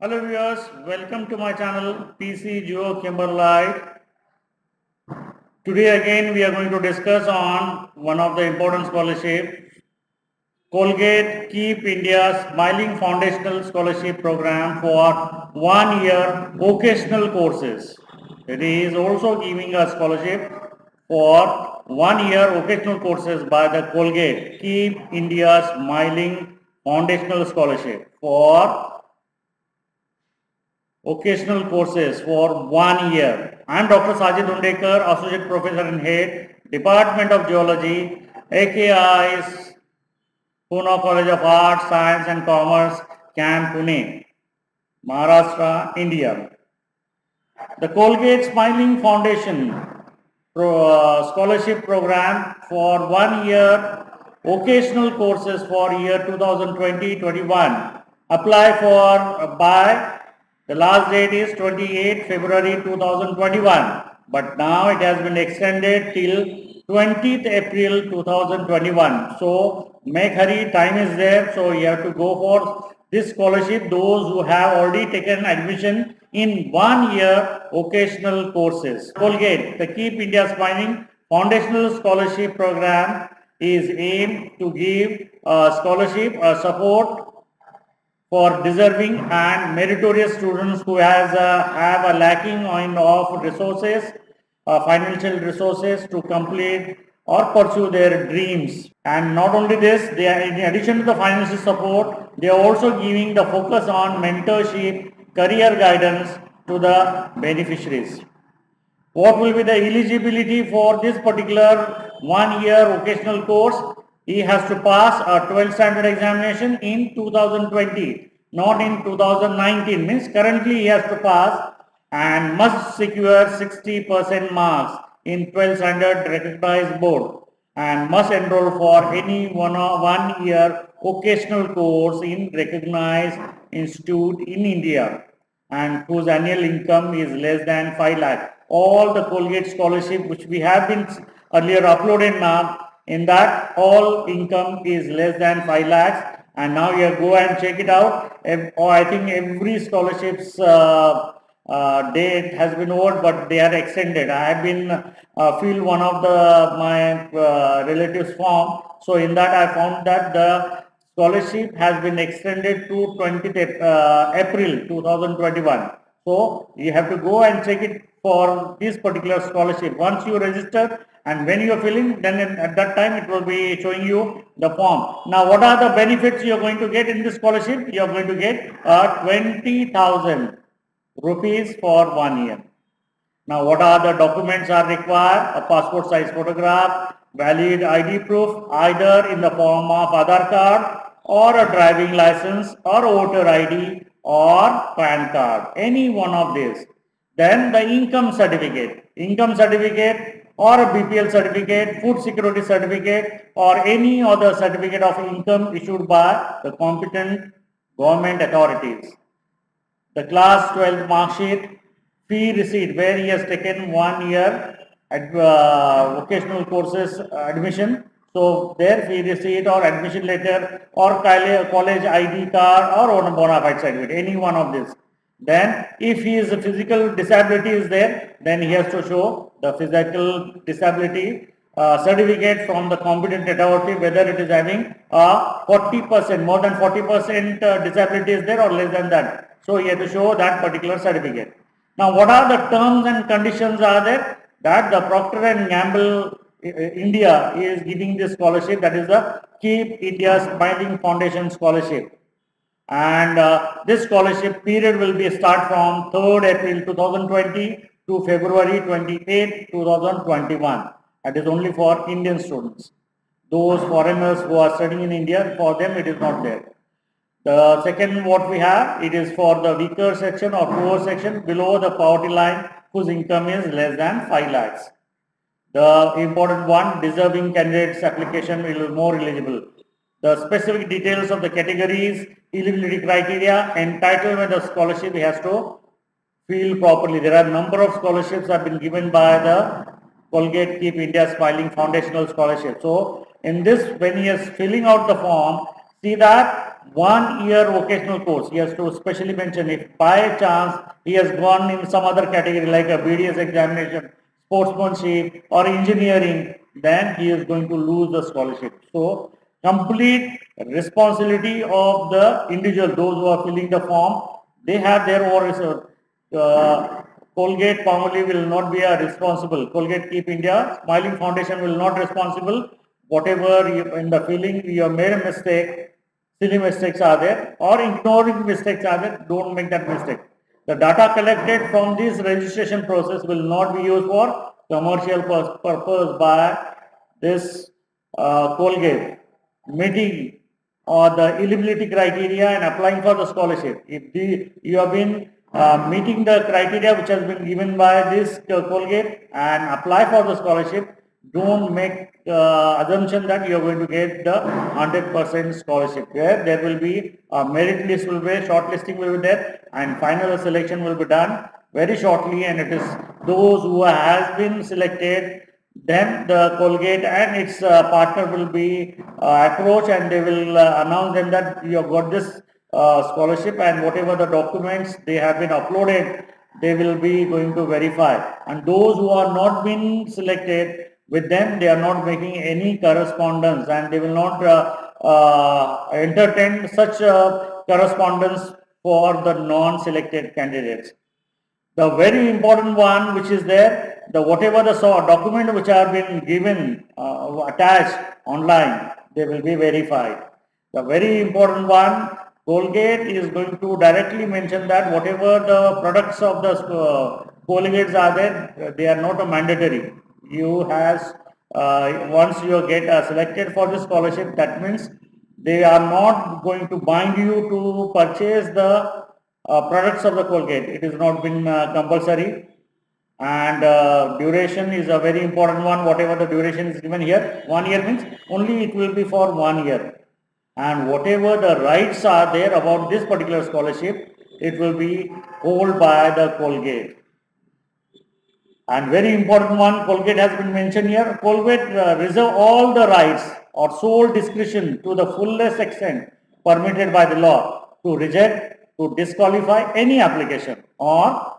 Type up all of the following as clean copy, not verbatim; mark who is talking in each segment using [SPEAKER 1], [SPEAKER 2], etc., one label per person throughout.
[SPEAKER 1] Hello viewers, welcome to my channel PC Geo Kimberlite. Today again we are going to discuss on one of the important scholarship, Colgate Keep India Smiling Foundational Scholarship Program for 1 year vocational courses. It is also giving a scholarship for 1 year vocational courses by the Colgate Keep India Smiling Foundational Scholarship for vocational courses for 1 year. I am Dr. Sajid Undekar, Associate Professor and Head, Department of Geology, AKI's Pune College of Arts, Science and Commerce, Camp Pune, Maharashtra, India. The Colgate Smiling Foundation scholarship program for 1 year vocational courses for year 2020-21. Apply for by the last date is 28 February 2021, but now it has been extended till 20th April 2021. So make hurry, time is there. So you have to go for this scholarship. Those who have already taken admission in 1 year vocational courses. Colgate, the Keep India Smiling Foundational Scholarship Program is aimed to give scholarship support for deserving and meritorious students who have a lacking of resources, financial resources to complete or pursue their dreams. And not only this, they are, in addition to the financial support, they are also giving the focus on mentorship, career guidance to the beneficiaries. What will be the eligibility for this particular 1 year vocational course? He has to pass a 12th standard examination in 2020, not in 2019. Means currently he has to pass and must secure 60% marks in 12th standard recognized board and must enroll for any 1 year vocational course in recognized institute in India and whose annual income is less than 5 lakh. All the Colgate scholarship which we have been earlier uploaded now, in that all income is less than 5 lakhs, and now you go and check it out. I think every scholarship's date has been over, but they are extended. I have been filled one of my relatives form. So in that I found that the scholarship has been extended to 20th April 2021. So you have to go and check it for this particular scholarship. Once you register and when you are filling, then at that time it will be showing you the form. Now what are the benefits you are going to get in this scholarship? You are going to get 20,000 rupees for 1 year. Now what are the documents are required? A passport size photograph, valid ID proof either in the form of Aadhaar card or a driving license or voter ID or PAN card, any one of these. Then the income certificate or a BPL certificate, food security certificate or any other certificate of income issued by the competent government authorities. The class 12 mark sheet, fee receipt where he has taken 1 year at vocational courses admission. So their fee receipt or admission letter or college ID card or bona fide certificate, any one of these. Then if he is a physical disability is there, then he has to show the physical disability certificate from the competent authority whether it is having 40%, more than 40% disability is there or less than that. So you have to show that particular certificate. Now what are the terms and conditions are there? That the Procter and Gamble India is giving this scholarship, that is the Keep India Smiling Foundation scholarship. And this scholarship period will be start from 3rd April 2020 to February 28, 2021. That is only for Indian students. Those foreigners who are studying in India, for them it is not there. The second what we have, it is for the weaker section or poor section below the poverty line whose income is less than 5 lakhs. The important one, deserving candidates application will be more eligible. The specific details of the categories, eligibility criteria, entitlement of scholarship he has to fill properly. There are a number of scholarships have been given by the Colgate Keep India Smiling Foundational Scholarship. So in this, when he is filling out the form, see that 1 year vocational course. He has to specially mention if by chance he has gone in some other category like a BDS examination, sportsmanship or engineering, then he is going to lose the scholarship. So complete responsibility of the individual, those who are filling the form, they have their own research. Colgate Palmolive will not be a responsible. Colgate Keep India Smiling Foundation will not responsible. Whatever you, in the filling you have made a mistake, silly mistakes are there or ignoring mistakes are there, don't make that mistake. The data collected from this registration process will not be used for commercial purpose by this Colgate meeting or the eligibility criteria and applying for the scholarship. If you have been meeting the criteria which has been given by this Colgate and apply for the scholarship, don't make assumption that you are going to get the 100% scholarship. There will be a merit list will be, shortlisting will be there and final selection will be done very shortly, and it is those who has been selected, then the Colgate and its partner will be approached and they will announce them that you have got this scholarship, and whatever the documents they have been uploaded, they will be going to verify. And those who are not been selected, with them they are not making any correspondence and they will not entertain such correspondence for the non-selected candidates. The very important one which is there, the whatever the document which have been given attached online, they will be verified. The very important one, Colgate is going to directly mention that whatever the products of the Colgates are there, they are not a mandatory. You has once you get selected for the scholarship, that means they are not going to bind you to purchase the products of the Colgate. It has not been compulsory, and duration is a very important one. Whatever the duration is given here, 1 year means only it will be for 1 year, and whatever the rights are there about this particular scholarship, it will be held by the Colgate. And very important one, Colgate has been mentioned here. Colgate reserve all the rights or sole discretion to the fullest extent permitted by the law to reject, to disqualify any application or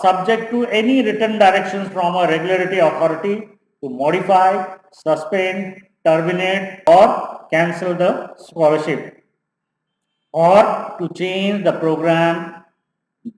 [SPEAKER 1] subject to any written directions from a regulatory authority to modify, suspend, terminate or cancel the scholarship or to change the program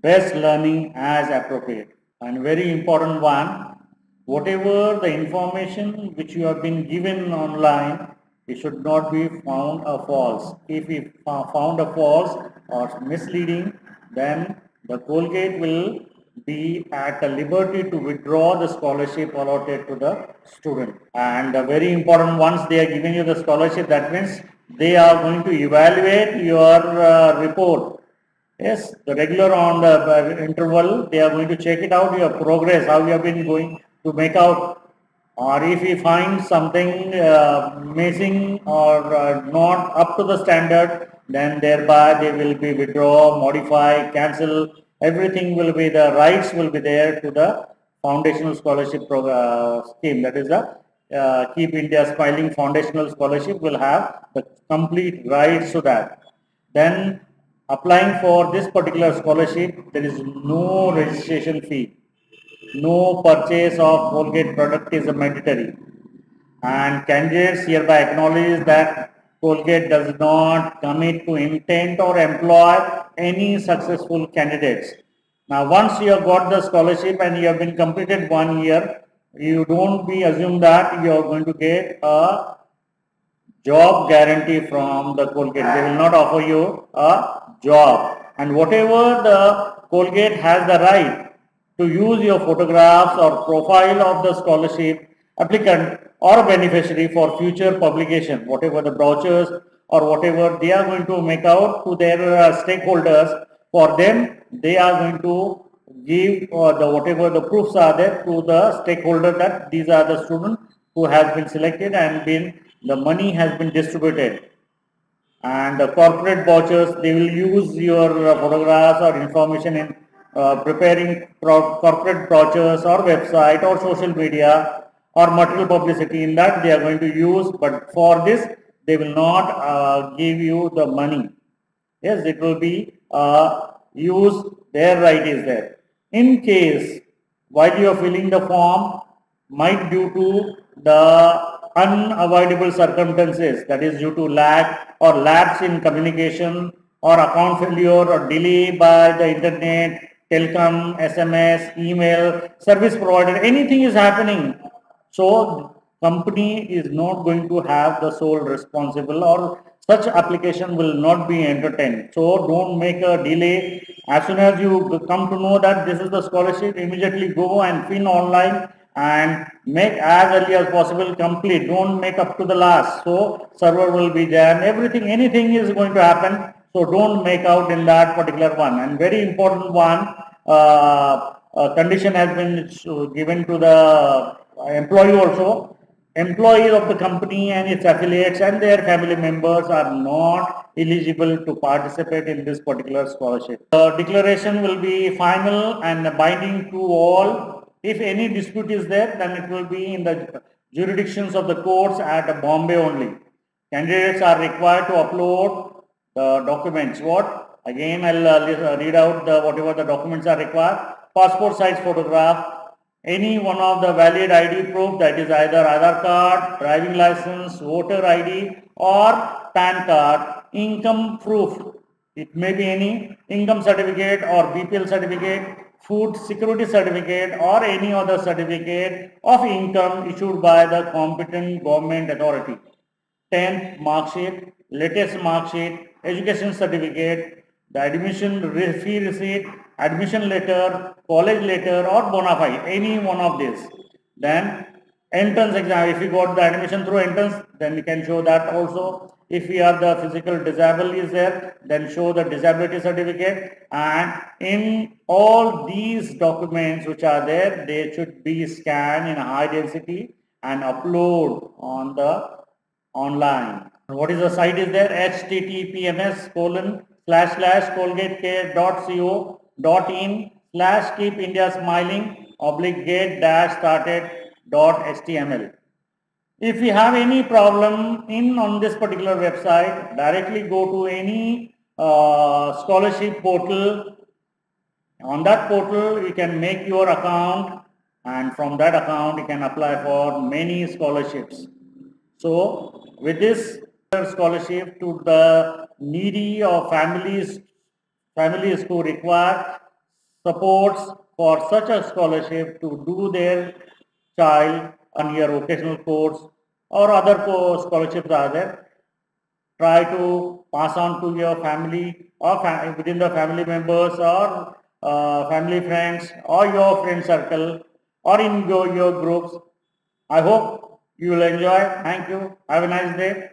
[SPEAKER 1] best learning as appropriate. And very important one, whatever the information which you have been given online, it should not be found a false. If we found a false or misleading, then the Colgate will be at a liberty to withdraw the scholarship allotted to the student. And the very important, once they are giving you the scholarship, that means they are going to evaluate your report. Yes, the regular on the interval, they are going to check it out, your progress, how you have been going to make out, or if you find something missing or not up to the standard, then thereby they will be withdraw, modify, cancel, everything will be, the rights will be there to the foundational scholarship scheme. That is the Keep India Smiling Foundational Scholarship will have the complete rights to that. Then applying for this particular scholarship, there is no registration fee. No purchase of Colgate product is mandatory. And candidates hereby acknowledge that Colgate does not commit to intend or employ any successful candidates. Now, once you have got the scholarship and you have been completed 1 year, you don't be assume that you are going to get a job guarantee from the Colgate. They will not offer you a job. And whatever the Colgate has the right to use your photographs or profile of the scholarship applicant or beneficiary for future publication, whatever the brochures or whatever they are going to make out to their stakeholders, for them they are going to give the whatever the proofs are there to the stakeholder that these are the students who has been selected and been the money has been distributed. And the corporate vouchers, they will use your photographs or information in preparing corporate brochures or website or social media or material publicity. In that they are going to use, but for this they will not give you the money. Yes, it will be use their right is there. In case while you are filling the form, might due to the unavoidable circumstances, that is due to lack or lapse in communication or account failure or delay by the internet, telecom, SMS, email, service provider, anything is happening. So company is not going to have the sole responsible, or such application will not be entertained. So don't make a delay. As soon as you come to know that this is the scholarship, immediately go and fill online and make as early as possible complete. Don't make up to the last. So server will be jammed. Everything, anything is going to happen. So don't make out in that particular one. And very important one, condition has been given to the employee also. Employees of the company and its affiliates and their family members are not eligible to participate in this particular scholarship. The declaration will be final and binding to all. If any dispute is there, then it will be in the jurisdictions of the courts at Bombay only. Candidates are required to upload the documents. What? Again, I'll read out whatever the documents are required. Passport size photograph, any one of the valid ID proof, that is either Aadhaar card, driving license, voter ID or PAN card, income proof. It may be any income certificate or BPL certificate, food security certificate or any other certificate of income issued by the competent government authority. 10th mark sheet, latest mark sheet, education certificate, the admission fee receipt, admission letter, college letter or bona fide, any one of these. Then entrance exam, if you got the admission through entrance, then we can show that also. If we are the physical disabled is there, then show the disability certificate. And in all these documents which are there, they should be scanned in high density and upload on the online. What is the site is there? https://colgatecare.co.in/keep India smiling /get dash started.html. If you have any problem on this particular website, directly go to any scholarship portal. On that portal, you can make your account, and from that account, you can apply for many scholarships. So, with this scholarship to the needy or families who require supports for such a scholarship to do their child on your vocational course or other scholarships are there, try to pass on to your family or within the family members or family friends or your friend circle or in your groups. I hope you will enjoy. Thank you. Have a nice day.